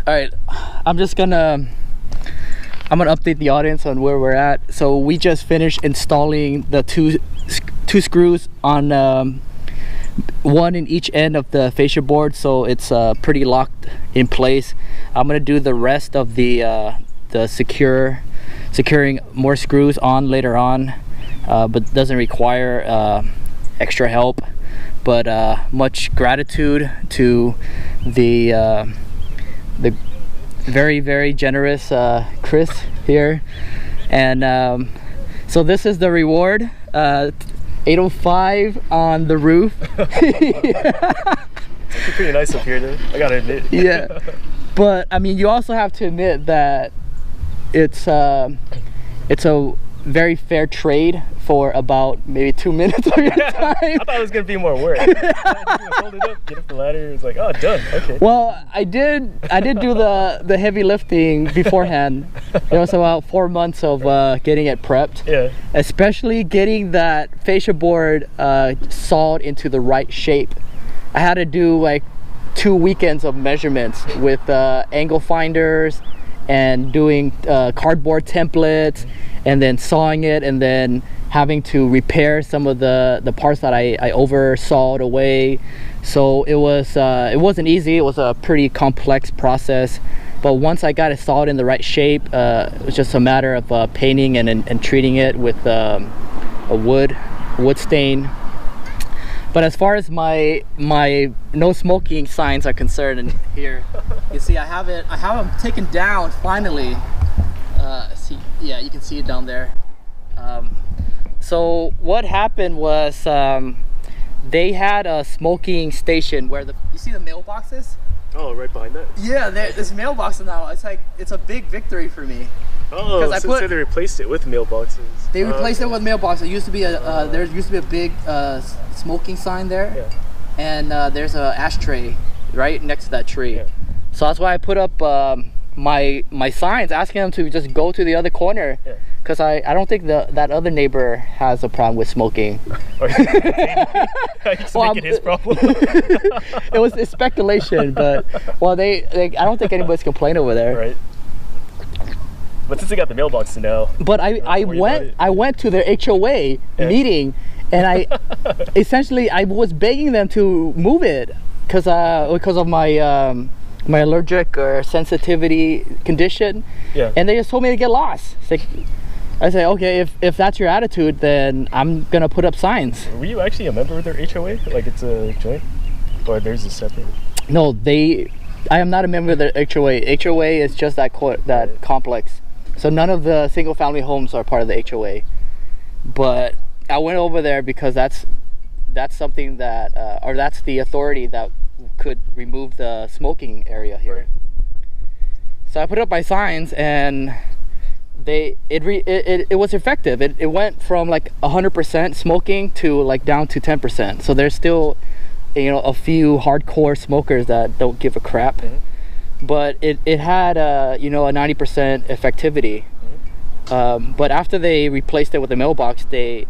All right, I'm gonna update the audience on where we're at. So we just finished installing the two screws on one in each end of the fascia board, so it's pretty locked in place. I'm gonna do the rest of the securing more screws on later on, but doesn't require extra help. But much gratitude to the very, very generous Chris here. And so this is the reward, 805 on the roof. It's pretty nice up here though, I gotta admit. Yeah, but I mean, you also have to admit that it's a very fair trade for about maybe 2 minutes of your time. I thought it was gonna be more work. Hold it up, get up the ladder. It's like, oh, done. Okay. Well, I did do the heavy lifting beforehand. It was about 4 months of getting it prepped. Yeah. Especially getting that fascia board sawed into the right shape. I had to do like 2 weekends of measurements with angle finders and doing cardboard templates, and then sawing it, and then having to repair some of the parts that I over sawed away. So it wasn't easy. It was a pretty complex process, but once I got it sawed in the right shape, it was just a matter of painting and treating it with a wood stain. But as far as my no smoking signs are concerned, and here you see I have them taken down finally. See, yeah, you can see it down there. So what happened was they had a smoking station where you see the mailboxes? Oh, right behind that. Yeah, this mailbox now. It's a big victory for me. Oh, so they replaced it with mailboxes. They replaced it with mailboxes. It used to be there used to be a big smoking sign there, yeah. And there's a ashtray right next to that tree. Yeah. So that's why I put up my signs asking them to just go to the other corner, because I don't think that other neighbor has a problem with smoking. He's making his problem. It's speculation, but well, I don't think anybody's complaining over there. Right. But since they got the mailbox now. But I went to their HOA meeting, and I essentially was begging them to move it because of my my allergic or sensitivity condition. Yeah. And they just told me to get lost. It's like, I say, okay, if that's your attitude, then I'm gonna put up signs. Were you actually a member of their HOA? Like it's a joint? Or there's a separate? No, I am not a member of their HOA. HOA is just that complex. So none of the single family homes are part of the HOA. But I went over there because that's something that, or that's the authority that could remove the smoking area here. Right. So I put up my signs, and it was effective. It went from like 100% smoking to like down to 10%. So there's still, a few hardcore smokers that don't give a crap. Mm-hmm. But it had a 90% effectivity. Mm-hmm. But after they replaced it with a mailbox, they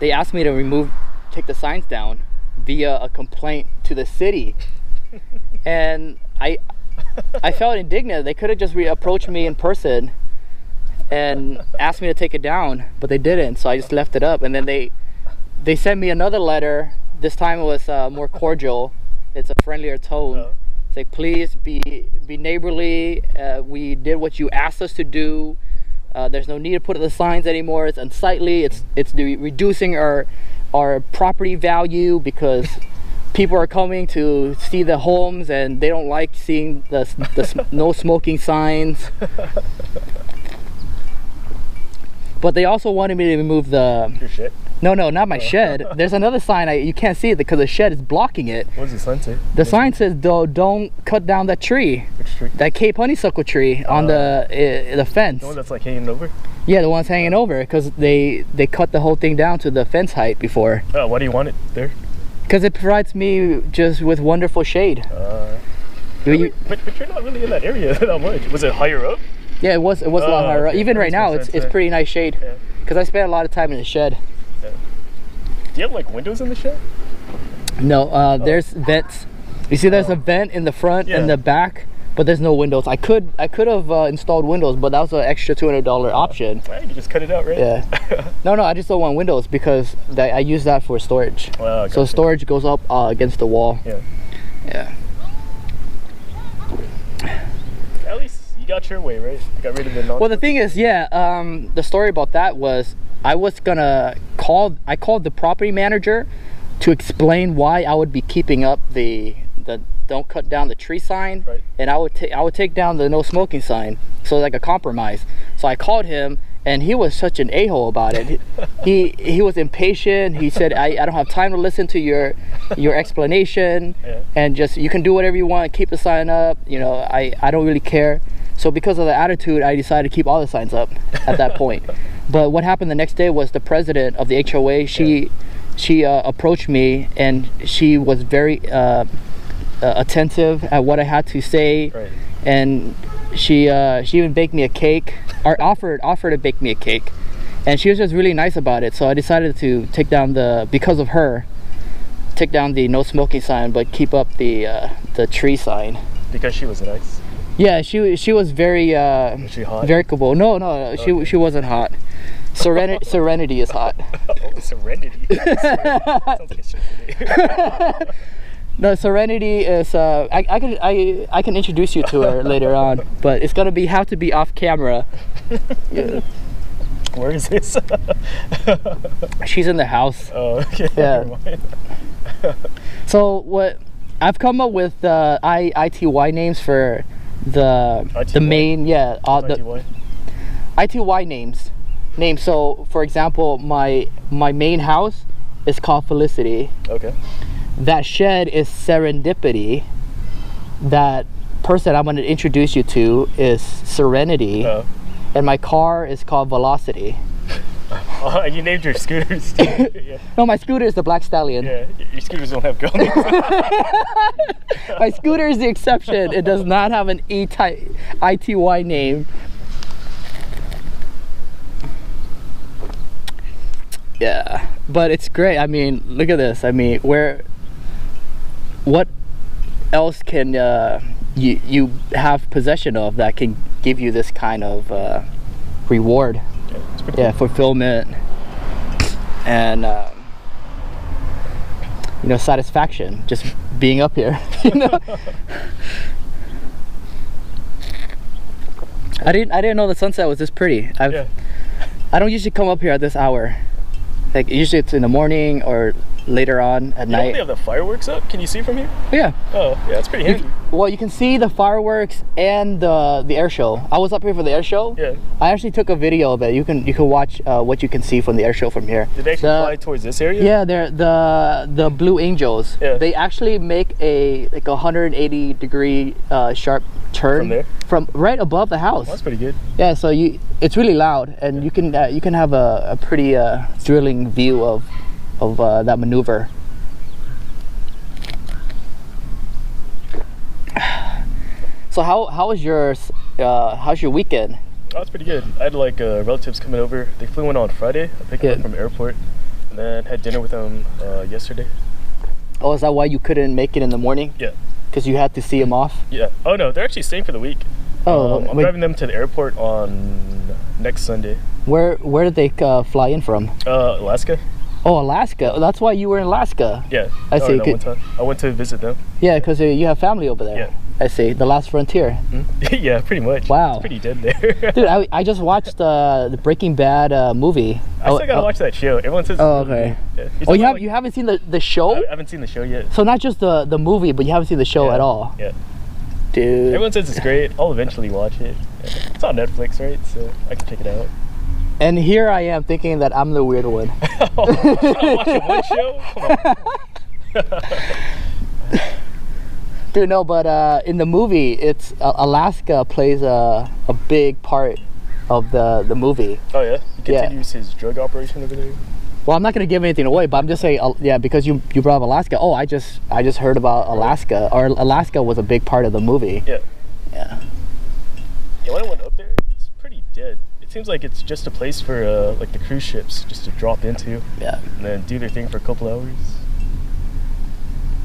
asked me to take the signs down via a complaint to the city. And I felt indignant. They could have just approached me in person and asked me to take it down, but they didn't. So I just left it up, and then they sent me another letter. This time it was more cordial. It's a friendlier tone. Oh. It's like, please be neighborly. We did what you asked us to do. There's no need to put up the signs anymore. It's unsightly. It's reducing our property value, because people are coming to see the homes and they don't like seeing the no smoking signs. But they also wanted me to remove your shed? No, not my shed. There's another sign you can't see it because the shed is blocking it. What does the sign say? The sign says, don't cut down that tree. Which tree? That Cape honeysuckle tree on the fence. The one that's like hanging over? Yeah, the one's hanging over, because they cut the whole thing down to the fence height before. Oh, why do you want it there? Because it provides me just with wonderful shade. Really? But you're not really in that area that much. Was it higher up? Yeah, it was a lot higher up. Even right now, it's pretty nice shade. Because I spent a lot of time in the shed. Yeah. Do you have like windows in the shed? No, there's vents. You see, there's a vent in the front and the back but there's no windows. I could have installed windows, but that was an extra $200 option. Well, you can just cut it out, right? Yeah. No, I just don't want windows because I use that for storage. Wow, so storage goes up against the wall. Yeah. Yeah. At least you got your way, right? You got rid of the non. Well, the thing is, yeah, the story about that was I called the property manager to explain why I would be keeping up the don't cut down the tree sign, right. And I would take down the no smoking sign, so like a compromise. So I called him, and he was such an a-hole about it. he was impatient. He said, I don't have time to listen to your explanation, yeah. And just, you can do whatever you want, keep the sign up, you know, I don't really care. So because of the attitude, I decided to keep all the signs up at that point. But what happened the next day was the president of the HOA, she approached me, and she was very attentive at what I had to say, right. And she even baked me a cake, or offered to bake me a cake, and she was just really nice about it. So I decided to take down because of her, take down the no smoking sign, but keep up the tree sign. Because she was nice. Yeah, she was very was she hot? Very cool. No, okay. she wasn't hot. Serenity is hot. Oh, Serenity. Sounds like a shit. No, Serenity is I can introduce you to her later on, but it's gonna have to be off camera. Yeah. Where is this? She's in the house. Oh, okay. Yeah. So what I've come up with ITY names for the main, yeah, the ITY names. So for example, my main house is called Felicity. Okay. That shed is Serendipity. That person I'm going to introduce you to is Serenity. And my car is called Velocity. Oh, you named your scooters too. Yeah. No, my scooter is the Black Stallion. Yeah, your scooters don't have girl names. My scooter is the exception. It does not have an ITY name. Yeah, but it's great. I mean, look at this. I mean, what else can you have possession of that can give you this kind of reward? Yeah, cool. Fulfillment and you know, satisfaction, just being up here. You know, I didn't know the sunset was this pretty. I don't usually come up here at this hour. Like usually it's in the morning or later on at night. They have the fireworks up. Can you see from here? Yeah. Oh, yeah, it's pretty handy. Well, you can see the fireworks and the air show. I was up here for the air show. Yeah. I actually took a video of it. You can watch what you can see from the air show from here. Did they actually fly towards this area? Yeah, they're the Blue Angels. Yeah. They actually make a 180-degree sharp turn from there, from right above the house. Well, that's pretty good. Yeah, so it's really loud, and you can have a pretty thrilling view of that maneuver. So how's your weekend? Oh, it's pretty good. I had like relatives coming over. They flew in on Friday. I picked them up from the airport, and then had dinner with them yesterday. Oh, is that why you couldn't make it in the morning? Yeah. Because you had to see them off? Yeah. Oh no, they're actually staying for the week. Oh, I'm driving them to the airport on next Sunday. Where did they fly in from? Alaska. Oh, Alaska. That's why you were in Alaska. Yeah. I see. No, one time. I went to visit them. Yeah, because you have family over there. Yeah. I see. The Last Frontier. Mm-hmm. Yeah, pretty much. Wow. It's pretty dead there. Dude, I just watched the Breaking Bad movie. I still gotta watch that show. Everyone says. Oh, okay. Yeah. Oh, you haven't seen the show? I haven't seen the show yet. So not just the movie, but you haven't seen the show at all. Yeah. Dude. Everyone says it's great. I'll eventually watch it. Yeah. It's on Netflix, right? So I can check it out. And here I am thinking that I'm the weird one. Oh, I'm watching one show? Come on. Dude, no, but in the movie, it's Alaska plays a big part of the movie. Oh yeah? He continues his drug operation over there? Well, I'm not going to give anything away, but I'm just saying, yeah, because you brought up Alaska. Oh, I just heard about Alaska, or Alaska was a big part of the movie. Yeah. Yeah. Yeah, when I went up there, it's pretty dead. It seems like it's just a place for like the cruise ships just to drop into. Yeah. And then do their thing for a couple hours.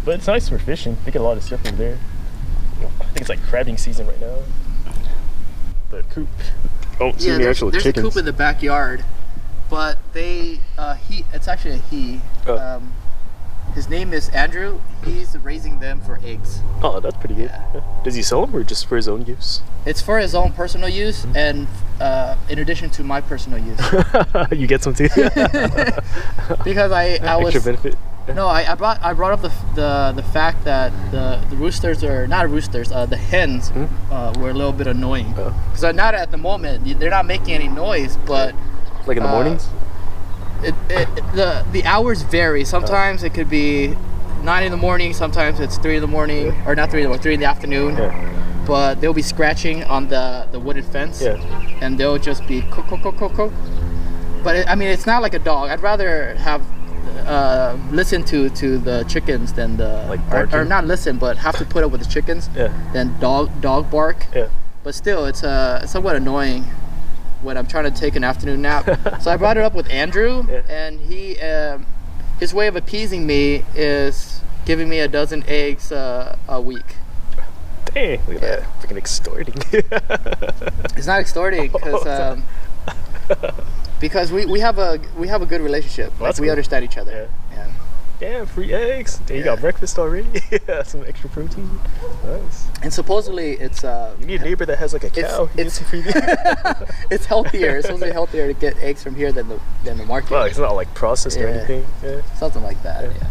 But it's nice for fishing. They get a lot of stuff over there. I think it's like crabbing season right now. The coop. Don't see any actual there's chickens. a coop in the backyard, but they it's actually a he. His name is Andrew. He's raising them for eggs. Oh, that's pretty good. Yeah. Does he sell them or just for his own use? It's for his own personal use, and in addition to my personal use. You get some too. Because I was extra benefit. no, I brought up the fact that the roosters are not roosters. The hens were a little bit annoying. Because not at the moment they're not making any noise, but like in the mornings. The hours vary. Sometimes it could be 9 in the morning. Sometimes it's 3 in the morning, or not 3 in the morning, 3 in the afternoon. Yeah. But they'll be scratching on the wooden fence. Yeah. And they'll just be cook. But I mean, it's not like a dog. I'd rather have listen to the chickens than the or not listen, but have to put up with the chickens. Yeah. Than dog bark. Yeah. But still, it's somewhat annoying when I'm trying to take an afternoon nap. So I brought it up with Andrew, and he his way of appeasing me is giving me a dozen eggs a week. Dang, look at that. Freaking extorting. It's not extorting because we have a good relationship. Well, like we understand each other. Yeah. Damn, free eggs. Damn, you got breakfast already? Yeah, some extra protein. Nice. And supposedly it's you need a neighbor that has like a cow. It's free. It's healthier. It's supposed to be healthier to get eggs from here than the market. Well, it's not like processed or anything. Yeah. Something like that. Yeah.